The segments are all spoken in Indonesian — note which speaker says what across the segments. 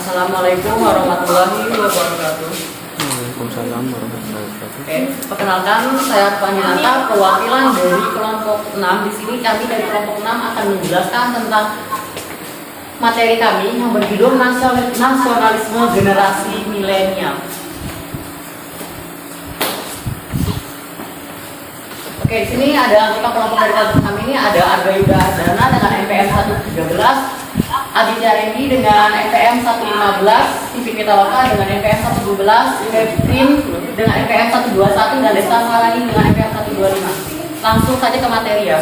Speaker 1: Assalamualaikum warahmatullahi wabarakatuh.
Speaker 2: Waalaikumsalam warahmatullahi wabarakatuh.
Speaker 1: Oke, perkenalkan saya Panjinata, perwakilan dari kelompok 6. Di sini kami dari kelompok 6 akan menjelaskan tentang materi kami yang berjudul nasionalisme generasi milenial. Oke, di sini ada anggota kelompok dari kelompok kami ini ada Arga Yuda Ardana dengan NPM 113, Aditya Rendi dengan NPM 115, Tipi Pitaloka dengan NPM 112, Devin dengan NPM 121 dan Desta Sarani dengan NPM 125. Langsung saja ke materi ya.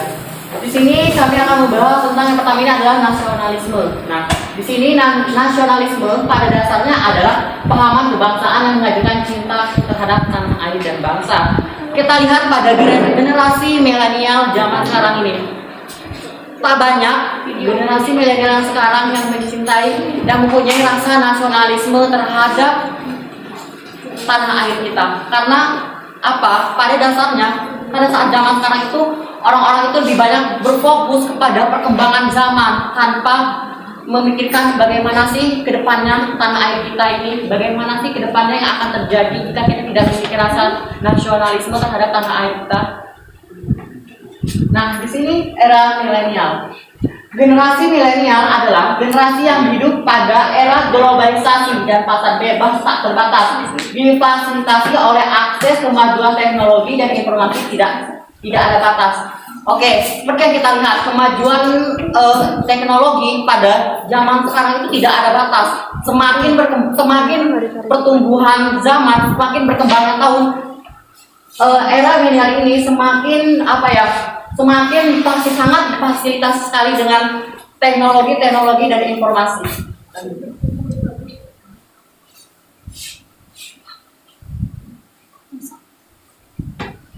Speaker 1: Di sini kami akan membahas tentang yang pertama ini adalah nasionalisme. Nah, di sini nasionalisme pada dasarnya adalah pemahaman kebangsaan yang mengajukan cinta terhadap tanah air dan bangsa. Kita lihat pada generasi milenial zaman sekarang ini. Tak banyak generasi milenial sekarang yang mencintai dan mempunyai rasa nasionalisme terhadap tanah air kita. Karena apa? Pada dasarnya, pada saat zaman sekarang itu orang-orang itu lebih banyak berfokus kepada perkembangan zaman tanpa memikirkan bagaimana sih kedepannya tanah air kita ini, bagaimana sih kedepannya yang akan terjadi jika kita tidak memiliki rasa nasionalisme terhadap tanah air kita. Nah, di sini era milenial. Generasi milenial adalah generasi yang hidup pada era globalisasi dan pasar bebas tak terbatas, difasilitasi oleh akses kemajuan teknologi dan informasi tidak ada batas. Oke, seperti yang kita lihat, kemajuan teknologi pada zaman sekarang itu tidak ada batas. Semakin pertumbuhan zaman, semakin berkembangnya tahun, era milenial ini semakin semakin pasti sangat difasilitasi sekali dengan teknologi dan informasi.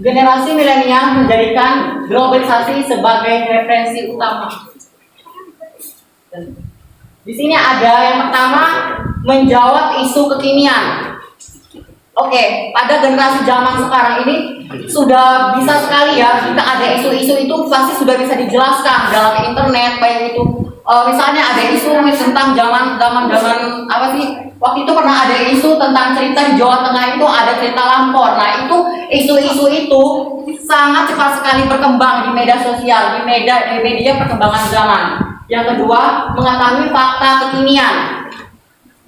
Speaker 1: Generasi milenial menjadikan globalisasi sebagai referensi utama. Di sini ada yang pertama, menjawab isu kekinian. Oke, pada generasi zaman sekarang ini sudah bisa sekali ya, jika ada isu-isu itu pasti sudah bisa dijelaskan dalam internet, baik itu misalnya ada isu tentang zaman apa sih? Waktu itu pernah ada isu tentang cerita di Jawa Tengah itu ada cerita Lampor. Nah, itu isu-isu itu sangat cepat sekali berkembang di media sosial, di media perkembangan zaman. Yang kedua, mengetahui fakta kekinian.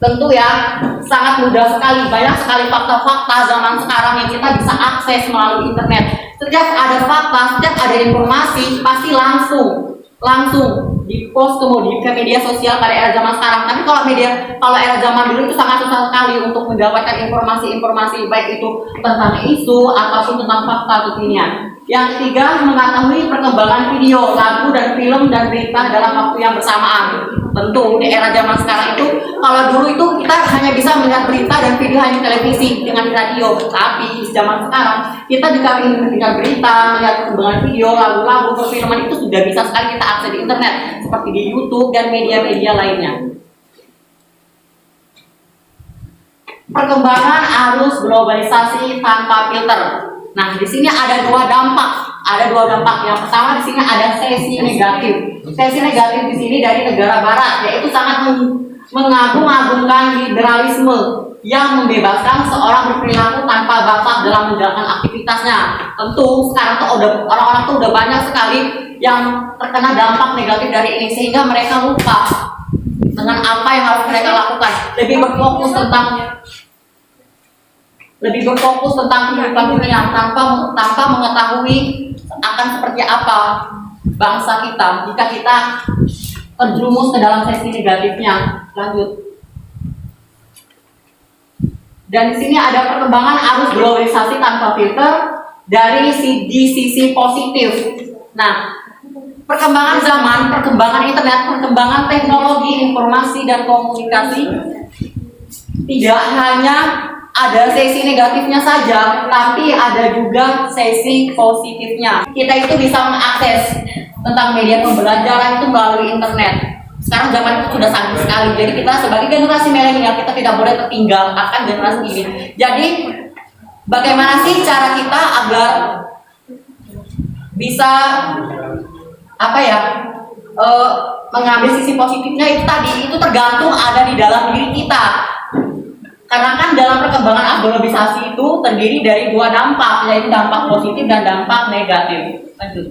Speaker 1: Tentu ya, sangat mudah sekali, banyak sekali fakta-fakta zaman sekarang yang kita bisa akses melalui internet. Setiap ada fakta, setiap ada informasi, pasti langsung di post kemudian ke media sosial pada era zaman sekarang. Tapi kalau era zaman dulu itu sangat susah sekali untuk mendapatkan informasi-informasi baik itu tentang isu ataupun tentang fakta kekinian. Yang ketiga, mengetahui perkembangan video, lagu dan film dan berita dalam waktu yang bersamaan. Tentu di era zaman sekarang itu, kalau dulu itu kita hanya bisa melihat berita dan video hanya televisi dengan radio. Tapi di zaman sekarang kita juga ingin mendengar berita, melihat perkembangan video, lagu-lagu, perfilman itu sudah bisa sekali kita akses di internet seperti di YouTube dan media-media lainnya. Perkembangan arus globalisasi tanpa filter. Nah, di sini ada dua dampak. Yang pertama di sini ada sesi negatif. Sesi negatif di sini dari negara barat, yaitu sangat mengagung-agungkan liberalisme yang membebaskan seorang berperilaku tanpa batas dalam menjalankan aktivitasnya. Tentu sekarang tuh orang-orang tuh udah banyak sekali yang terkena dampak negatif dari ini, sehingga mereka lupa dengan apa yang harus mereka lakukan. Lebih berfokus tentang kehidupan dunia tanpa mengetahui akan seperti apa bangsa kita jika kita terjerumus ke dalam sesi negatifnya. Lanjut. Dan di sini ada perkembangan arus globalisasi tanpa filter dari sisi positif. Nah, perkembangan zaman, perkembangan internet, perkembangan teknologi informasi dan komunikasi tidak hanya ada sesi negatifnya saja, tapi ada juga sesi positifnya. Kita itu bisa mengakses tentang media pembelajaran itu melalui internet. Sekarang zaman itu sudah sangat sekali. Jadi kita sebagai generasi milenial kita tidak boleh tertinggal akan generasi ini. Jadi bagaimana sih cara kita agar bisa mengambil sisi positifnya itu tadi, itu tergantung ada di dalam diri kita. Karena kan dalam perkembangan abolobisasi itu terdiri dari dua dampak, yaitu dampak positif dan dampak negatif. Lanjut.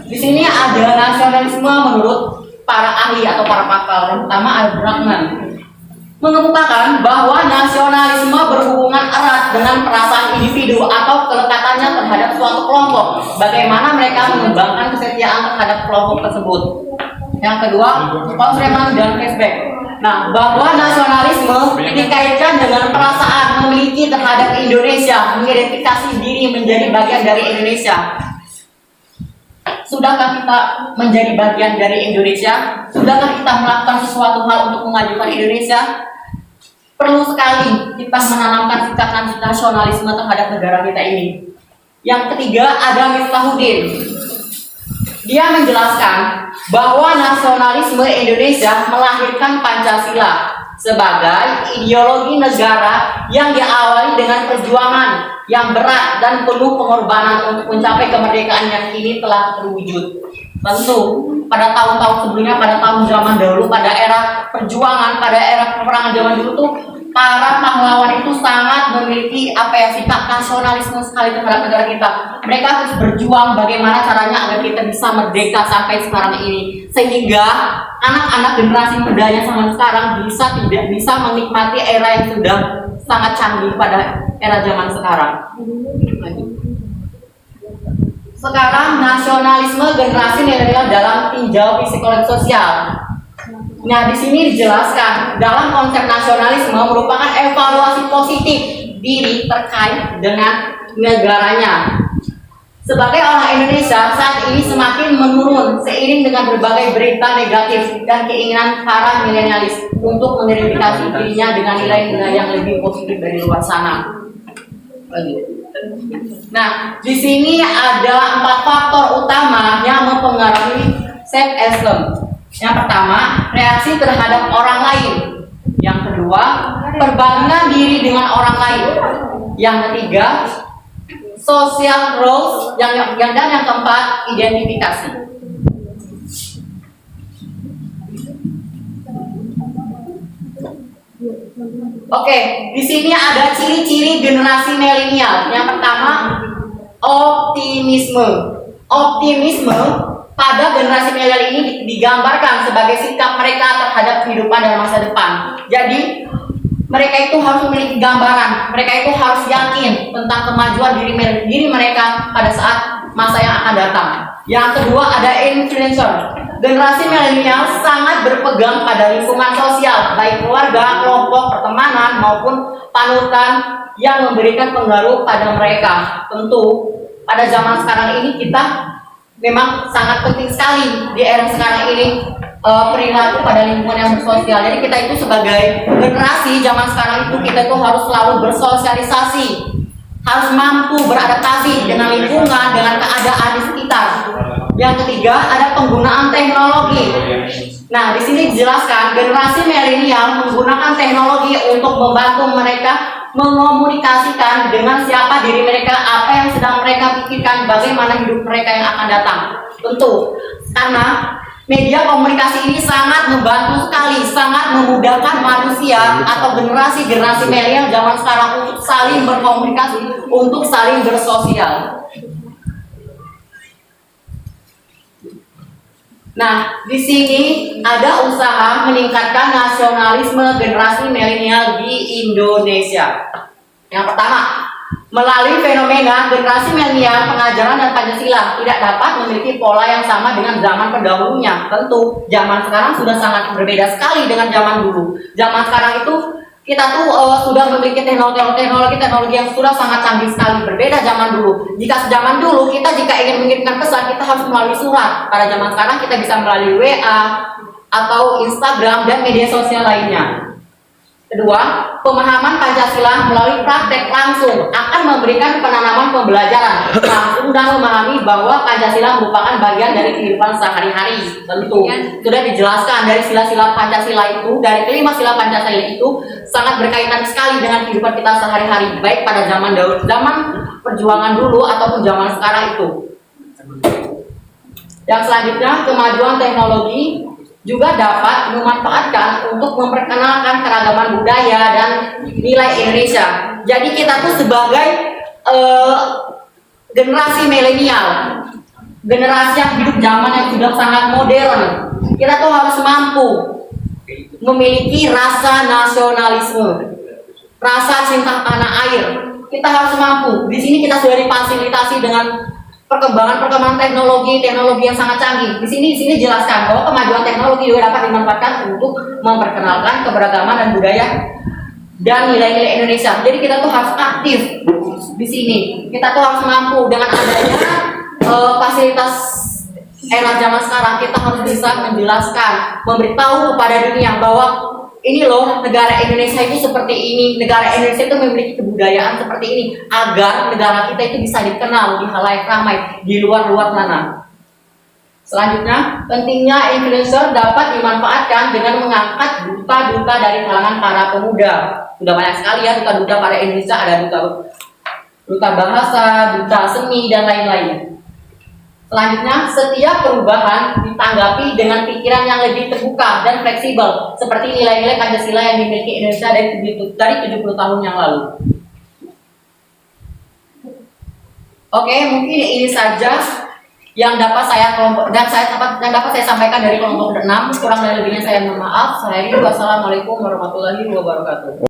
Speaker 1: Di sini ada nasionalisme menurut para ahli atau para pakar, yang pertama Al-Brahman mengemukakan bahwa nasionalisme berhubungan erat dengan perasaan individu atau kelekatannya terhadap suatu kelompok. Bagaimana mereka mengembangkan kesetiaan terhadap kelompok tersebut. Yang kedua, Konstreman dan Flashback. Nah, bahwa nasionalisme dikaitkan dengan perasaan memiliki terhadap Indonesia, mengidentifikasi diri menjadi bagian dari Indonesia. Sudahkah kita menjadi bagian dari Indonesia? Sudahkah kita melakukan sesuatu hal untuk memajukan Indonesia? Perlu sekali kita menanamkan sikap nasionalisme terhadap negara kita ini. Yang ketiga ada Miftahuddin. Dia menjelaskan bahwa nasionalisme Indonesia melahirkan Pancasila sebagai ideologi negara yang diawali dengan perjuangan yang berat dan penuh pengorbanan untuk mencapai kemerdekaan yang kini telah terwujud. Tentu pada tahun-tahun sebelumnya, pada tahun zaman dahulu, pada era perjuangan, pada era peperangan zaman dulu tuh para pahlawan itu sangat memiliki sikap nasionalisme sekali terhadap negara kita. Mereka harus berjuang bagaimana caranya agar kita bisa merdeka sampai sekarang ini, sehingga anak-anak generasi mudanya sama sekarang tidak bisa menikmati era yang sudah sangat canggih pada era zaman sekarang. Sekarang nasionalisme generasi milenial dalam tinjau psikologi sosial. Nah, di sini dijelaskan dalam konsep nasionalisme merupakan evaluasi positif diri terkait dengan negaranya. Sebagai orang Indonesia, saat ini semakin menurun seiring dengan berbagai berita negatif dan keinginan para milenialis untuk mengidentifikasi dirinya dengan nilai-nilai yang lebih positif dari luar sana. Nah, di sini ada 4 faktor utama yang mempengaruhi self-esteem. Yang pertama, reaksi terhadap orang lain. Yang kedua, perbandingan diri dengan orang lain. Yang ketiga, social roles. Dan yang keempat, identifikasi. Oke, di sini ada ciri-ciri generasi milenial. Yang pertama, optimisme. Optimisme pada generasi milenial ini digambarkan sebagai sikap mereka terhadap kehidupan dan masa depan. Jadi, mereka itu harus memiliki gambaran, mereka itu harus yakin tentang kemajuan diri mereka pada saat masa yang akan datang. Yang kedua ada influencer. Generasi milenial sangat berpegang pada lingkungan sosial, baik keluarga, kelompok, pertemanan maupun panutan yang memberikan pengaruh pada mereka. Tentu pada zaman sekarang ini kita memang sangat penting sekali di era sekarang ini perilaku pada lingkungan yang bersosial. Jadi kita itu sebagai generasi zaman sekarang itu kita itu harus selalu bersosialisasi, harus mampu beradaptasi dengan lingkungan, dengan keadaan di sekitar. Yang ketiga ada penggunaan teknologi. Nah, di sini dijelaskan generasi milenial menggunakan teknologi untuk membantu mereka mengomunikasikan dengan siapa diri mereka, apa yang sedang mereka pikirkan, bagaimana hidup mereka yang akan datang. Tentu karena media komunikasi ini sangat membantu sekali, sangat memudahkan manusia atau generasi milenial zaman sekarang untuk saling berkomunikasi, untuk saling bersosial. Nah, di sini ada usaha meningkatkan nasionalisme generasi milenial di Indonesia. Yang pertama, melalui fenomena generasi milenial, pengajaran dan Pancasila tidak dapat memiliki pola yang sama dengan zaman pendahulunya. Tentu, zaman sekarang sudah sangat berbeda sekali dengan zaman dulu. Zaman sekarang itu kita tuh sudah memiliki teknologi yang sudah sangat canggih sekali, berbeda zaman dulu. Jika zaman dulu kita jika ingin mengirimkan pesan kita harus melalui surat. Pada zaman sekarang kita bisa melalui WA atau Instagram dan media sosial lainnya. Kedua, pemahaman Pancasila melalui praktek langsung akan memberikan penanaman pembelajaran langsung dan memahami bahwa Pancasila merupakan bagian dari kehidupan sehari-hari. Tentu sudah dijelaskan dari sila-sila Pancasila itu, dari kelima sila Pancasila itu sangat berkaitan sekali dengan kehidupan kita sehari-hari, baik pada zaman perjuangan dulu ataupun zaman sekarang itu. Yang selanjutnya, kemajuan teknologi juga dapat memanfaatkan untuk memperkenalkan keragaman budaya dan nilai Indonesia. Jadi kita tuh sebagai generasi milenial, generasi yang hidup zaman yang sudah sangat modern, kita tuh harus mampu memiliki rasa nasionalisme, rasa cinta tanah air. Kita harus mampu. Di sini kita sudah difasilitasi dengan perkembangan teknologi yang sangat canggih. Di sini jelaskan bahwa kemajuan teknologi juga dapat dimanfaatkan untuk memperkenalkan keberagaman dan budaya dan nilai-nilai Indonesia. Jadi kita tuh harus aktif di sini. Kita tuh harus mampu dengan adanya fasilitas era zaman sekarang. Kita harus bisa menjelaskan, memberitahu kepada dunia bahwa ini loh, negara Indonesia itu seperti ini, negara Indonesia itu memiliki kebudayaan seperti ini, agar negara kita itu bisa dikenal di halayak ramai di luar sana. Selanjutnya, pentingnya influencer dapat dimanfaatkan dengan mengangkat duta-duta dari kalangan para pemuda. Sudah banyak sekali ya duta-duta pada Indonesia, ada duta bahasa, duta seni, dan lain-lain. Selanjutnya, setiap perubahan ditanggapi dengan pikiran yang lebih terbuka dan fleksibel, seperti nilai-nilai Pancasila yang dimiliki Indonesia dari 70 tahun yang lalu. Oke, mungkin ini saja yang dapat saya sampaikan dari kelompok 6. Kurang dan lebihnya saya mohon maaf. Wassalamualaikum warahmatullahi wabarakatuh.